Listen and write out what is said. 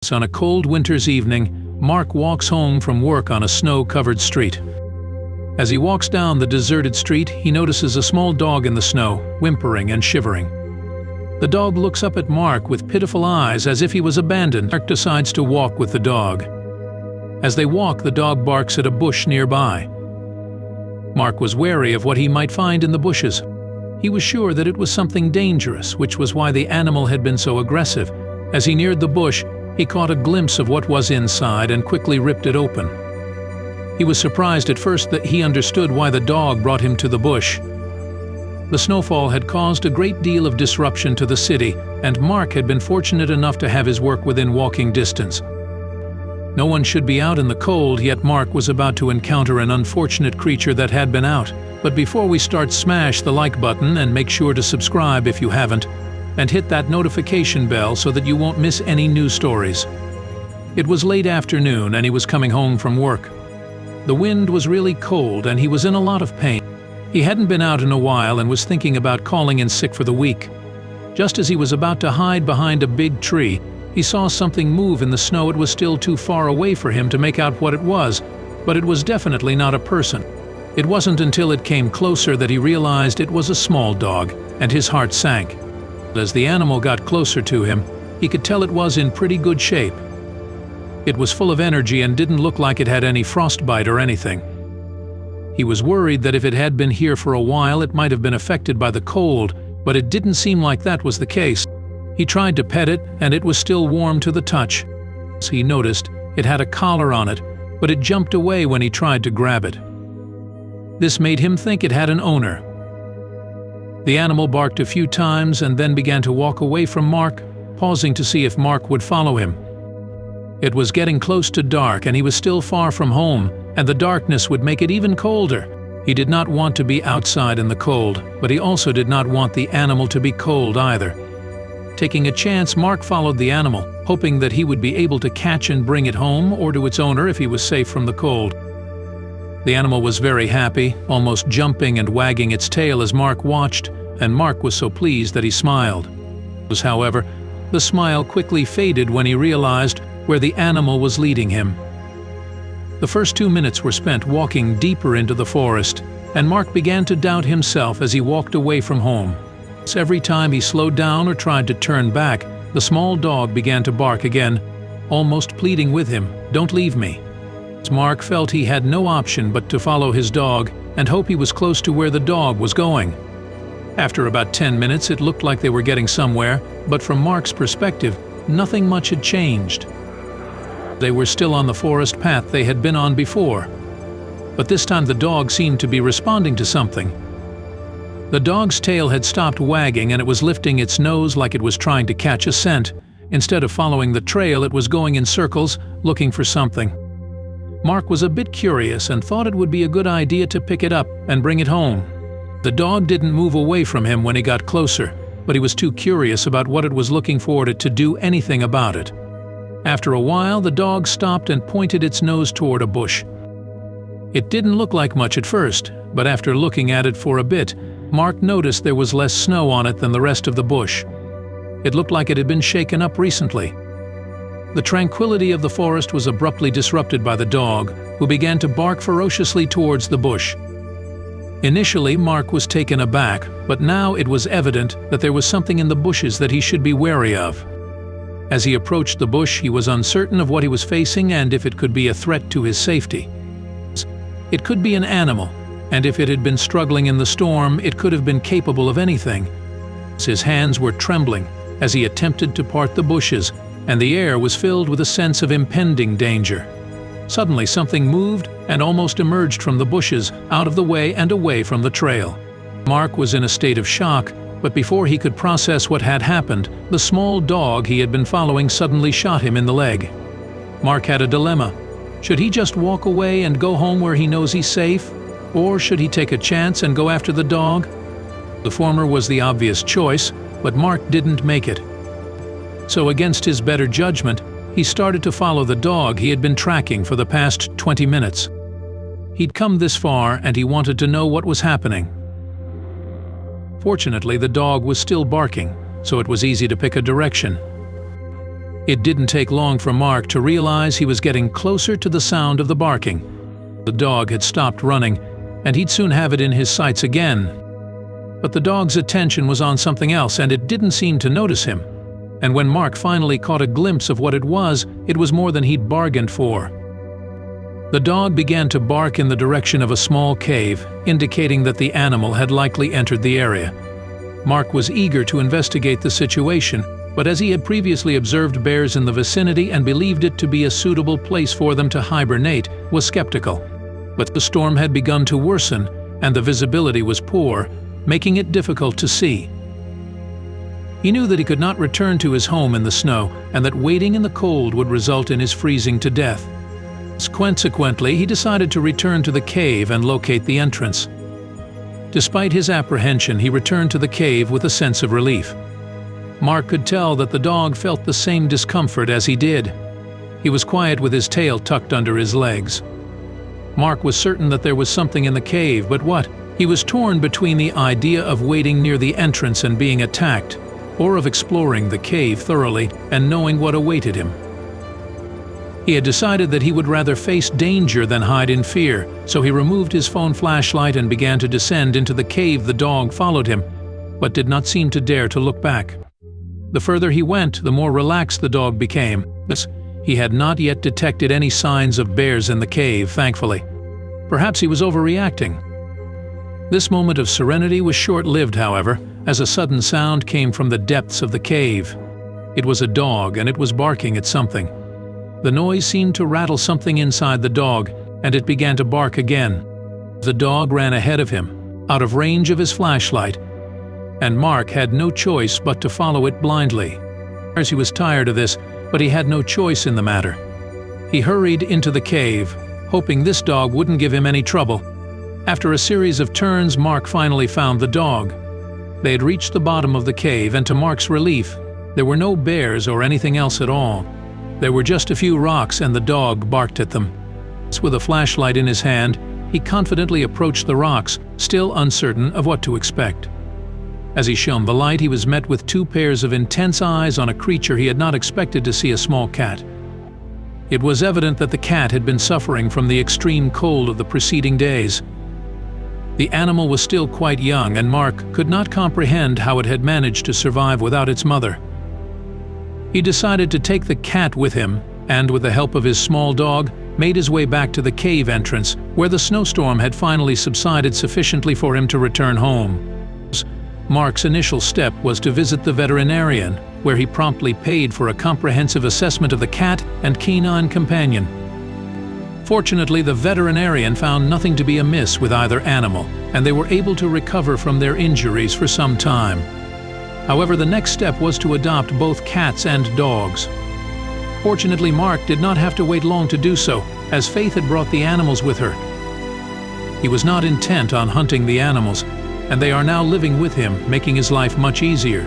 On a cold winter's evening, Mark walks home from work on a snow-covered street. As he walks down the deserted street, he notices a small dog in the snow, whimpering and shivering. The dog looks up at Mark with pitiful eyes as if he was abandoned. Mark decides to walk with the dog. As they walk, the dog barks at a bush nearby. Mark was wary of what he might find in the bushes. He was sure that it was something dangerous, which was why the animal had been so aggressive. As he neared the bush, he caught a glimpse of what was inside and quickly ripped it open. He was surprised at first that he understood why the dog brought him to the bush. The snowfall had caused a great deal of disruption to the city, and Mark had been fortunate enough to have his work within walking distance. No one should be out in the cold, yet Mark was about to encounter an unfortunate creature that had been out. But before we start, smash the like button and make sure to subscribe if you haven't, and hit that notification bell so that you won't miss any news stories. It was late afternoon and he was coming home from work. The wind was really cold and he was in a lot of pain. He hadn't been out in a while and was thinking about calling in sick for the week. Just as he was about to hide behind a big tree, he saw something move in the snow. It was still too far away for him to make out what it was, but it was definitely not a person. It wasn't until it came closer that he realized it was a small dog, and his heart sank. As the animal got closer to him, he could tell it was in pretty good shape. It was full of energy and didn't look like it had any frostbite or anything. He was worried that if it had been here for a while it might have been affected by the cold, but it didn't seem like that was the case. He tried to pet it, and it was still warm to the touch. He noticed it had a collar on it, but it jumped away when he tried to grab it. This made him think it had an owner. The animal barked a few times and then began to walk away from Mark, pausing to see if Mark would follow him. It was getting close to dark and he was still far from home, and the darkness would make it even colder. He did not want to be outside in the cold, but he also did not want the animal to be cold either. Taking a chance, Mark followed the animal, hoping that he would be able to catch and bring it home or to its owner if he was safe from the cold. The animal was very happy, almost jumping and wagging its tail as Mark watched, and Mark was so pleased that he smiled. However, the smile quickly faded when he realized where the animal was leading him. The first 2 minutes were spent walking deeper into the forest, and Mark began to doubt himself as he walked away from home. Every time he slowed down or tried to turn back, the small dog began to bark again, almost pleading with him, "Don't leave me." Mark felt he had no option but to follow his dog and hope he was close to where the dog was going. After about 10 minutes, it looked like they were getting somewhere, but from Mark's perspective, nothing much had changed. They were still on the forest path they had been on before, but this time the dog seemed to be responding to something. The dog's tail had stopped wagging and it was lifting its nose like it was trying to catch a scent. Instead of following the trail, it was going in circles, looking for something. Mark was a bit curious and thought it would be a good idea to pick it up and bring it home. The dog didn't move away from him when he got closer, but he was too curious about what it was looking for to do anything about it. After a while, the dog stopped and pointed its nose toward a bush. It didn't look like much at first, but after looking at it for a bit, Mark noticed there was less snow on it than the rest of the bush. It looked like it had been shaken up recently. The tranquility of the forest was abruptly disrupted by the dog, who began to bark ferociously towards the bush. Initially, Mark was taken aback, but now it was evident that there was something in the bushes that he should be wary of. As he approached the bush, he was uncertain of what he was facing and if it could be a threat to his safety. It could be an animal, and if it had been struggling in the storm, it could have been capable of anything. His hands were trembling as he attempted to part the bushes, and the air was filled with a sense of impending danger. Suddenly something moved and almost emerged from the bushes, out of the way and away from the trail. Mark was in a state of shock, but before he could process what had happened, the small dog he had been following suddenly shot him in the leg. Mark had a dilemma. Should he just walk away and go home where he knows he's safe? Or should he take a chance and go after the dog? The former was the obvious choice, but Mark didn't make it. So against his better judgment, he started to follow the dog he had been tracking for the past 20 minutes. He'd come this far and he wanted to know what was happening. Fortunately, the dog was still barking, so it was easy to pick a direction. It didn't take long for Mark to realize he was getting closer to the sound of the barking. The dog had stopped running, and he'd soon have it in his sights again. But the dog's attention was on something else, and it didn't seem to notice him. And when Mark finally caught a glimpse of what it was more than he'd bargained for. The dog began to bark in the direction of a small cave, indicating that the animal had likely entered the area. Mark was eager to investigate the situation, but as he had previously observed bears in the vicinity and believed it to be a suitable place for them to hibernate, was skeptical. But the storm had begun to worsen, and the visibility was poor, making it difficult to see. He knew that he could not return to his home in the snow, and that waiting in the cold would result in his freezing to death. Consequently, he decided to return to the cave and locate the entrance. Despite his apprehension, he returned to the cave with a sense of relief. Mark could tell that the dog felt the same discomfort as he did. He was quiet with his tail tucked under his legs. Mark was certain that there was something in the cave, but what? He was torn between the idea of waiting near the entrance and being attacked, or of exploring the cave thoroughly and knowing what awaited him. He had decided that he would rather face danger than hide in fear, so he removed his phone flashlight and began to descend into the cave. The dog followed him, but did not seem to dare to look back. The further he went, the more relaxed the dog became. He had not yet detected any signs of bears in the cave, thankfully. Perhaps he was overreacting. This moment of serenity was short-lived, however, as a sudden sound came from the depths of the cave. It was a dog, and it was barking at something. The noise seemed to rattle something inside the dog, and it began to bark again. The dog ran ahead of him, out of range of his flashlight, and Mark had no choice but to follow it blindly. He was tired of this, but he had no choice in the matter. He hurried into the cave, hoping this dog wouldn't give him any trouble. After a series of turns, Mark finally found the dog. They had reached the bottom of the cave, and to Mark's relief, there were no bears or anything else at all. There were just a few rocks, and the dog barked at them. With a flashlight in his hand, he confidently approached the rocks, still uncertain of what to expect. As he shone the light, he was met with two pairs of intense eyes on a creature he had not expected to see: a small cat. It was evident that the cat had been suffering from the extreme cold of the preceding days. The animal was still quite young, and Mark could not comprehend how it had managed to survive without its mother. He decided to take the cat with him, and with the help of his small dog, made his way back to the cave entrance, where the snowstorm had finally subsided sufficiently for him to return home. Mark's initial step was to visit the veterinarian, where he promptly paid for a comprehensive assessment of the cat and canine companion. Fortunately, the veterinarian found nothing to be amiss with either animal, and they were able to recover from their injuries for some time. However, the next step was to adopt both cats and dogs. Fortunately, Mark did not have to wait long to do so, as Faith had brought the animals with her. He was not intent on hunting the animals, and they are now living with him, making his life much easier.